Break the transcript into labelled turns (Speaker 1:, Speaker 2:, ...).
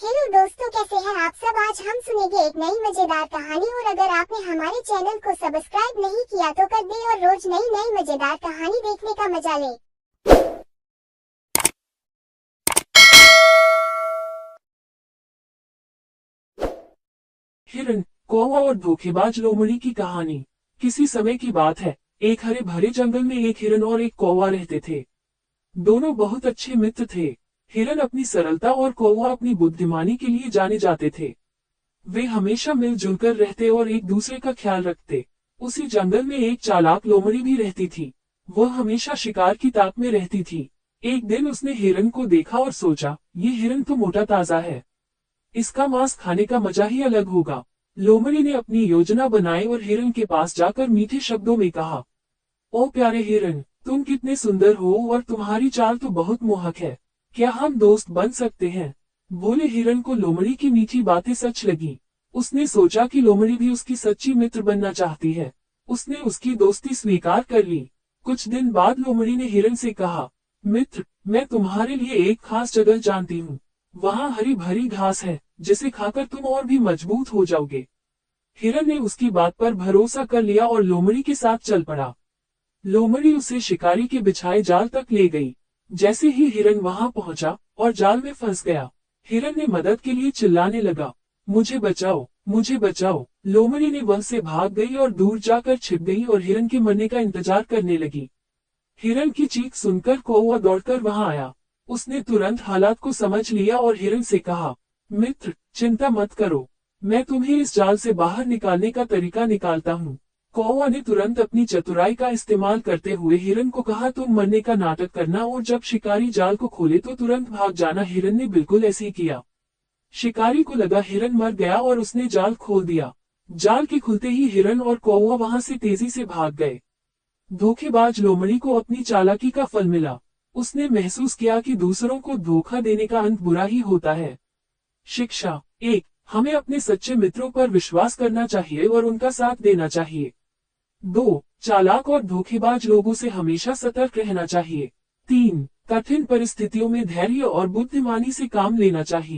Speaker 1: Hello दोस्तों, कैसे हैं आप सब। आज हम सुनेंगे एक नई मजेदार कहानी। और अगर आपने हमारे चैनल को सब्सक्राइब नहीं किया तो कर दे और रोज नई नई मजेदार कहानी देखने का मजा ले।
Speaker 2: हिरन, कौवा और धोखेबाज लोमड़ी की कहानी। किसी समय की बात है। एक हरे भरे जंगल में एक हिरन और एक कौवा रहते थे। दोनों बहुत अच्छे मित्र थे। हिरन अपनी सरलता और कौवा अपनी बुद्धिमानी के लिए जाने जाते थे। वे हमेशा मिलजुल कर रहते और एक दूसरे का ख्याल रखते। उसी जंगल में एक चालाक लोमड़ी भी रहती थी। वह हमेशा शिकार की ताक में रहती थी। एक दिन उसने हिरन को देखा और सोचा, ये हिरन तो मोटा ताजा है, इसका मांस खाने का मजा ही अलग होगा। लोमड़ी ने अपनी योजना बनाई और हिरन के पास जाकर मीठे शब्दों में कहा, ओ प्यारे हिरन, तुम कितने सुंदर हो और तुम्हारी चाल तो बहुत मोहक है। क्या हम दोस्त बन सकते हैं? भोले हिरन को लोमड़ी की मीठी बातें सच लगी। उसने सोचा कि लोमड़ी भी उसकी सच्ची मित्र बनना चाहती है। उसने उसकी दोस्ती स्वीकार कर ली। कुछ दिन बाद लोमड़ी ने हिरन से कहा, मित्र, मैं तुम्हारे लिए एक खास जगह जानती हूँ। वहाँ हरी भरी घास है, जिसे खाकर तुम और भी मजबूत हो जाओगे। हिरन ने उसकी बात पर भरोसा कर लिया और लोमड़ी के साथ चल पड़ा। लोमड़ी उसे शिकारी के बिछाए जाल तक ले गई। जैसे ही हिरन वहां पहुंचा और जाल में फंस गया, हिरन ने मदद के लिए चिल्लाने लगा, मुझे बचाओ, मुझे बचाओ। लोमड़ी ने वहां से भाग गई और दूर जाकर छिप गई और हिरन के मरने का इंतजार करने लगी। हिरन की चीख सुनकर कौवा दौड़कर वहां आया। उसने तुरंत हालात को समझ लिया और हिरन से कहा, मित्र, चिंता मत करो, मैं तुम्हें इस जाल से बाहर निकालने का तरीका निकालता हूँ। कौवा ने तुरंत अपनी चतुराई का इस्तेमाल करते हुए हिरन को कहा, तुम मरने का नाटक करना और जब शिकारी जाल को खोले तो तुरंत भाग जाना। हिरन ने बिल्कुल ऐसे ही किया। शिकारी को लगा हिरन मर गया और उसने जाल खोल दिया। जाल के खुलते ही हिरन और कौवा वहां से तेजी से भाग गए। धोखेबाज लोमड़ी को अपनी चालाकी का फल मिला। उसने महसूस किया कि दूसरों को धोखा देने का अंत बुरा ही होता है। शिक्षा 1, हमें अपने सच्चे मित्रों पर विश्वास करना चाहिए और उनका साथ देना चाहिए। 2, चालाक और धोखेबाज लोगों से हमेशा सतर्क रहना चाहिए। 3, कठिन परिस्थितियों में धैर्य और बुद्धिमानी से काम लेना चाहिए।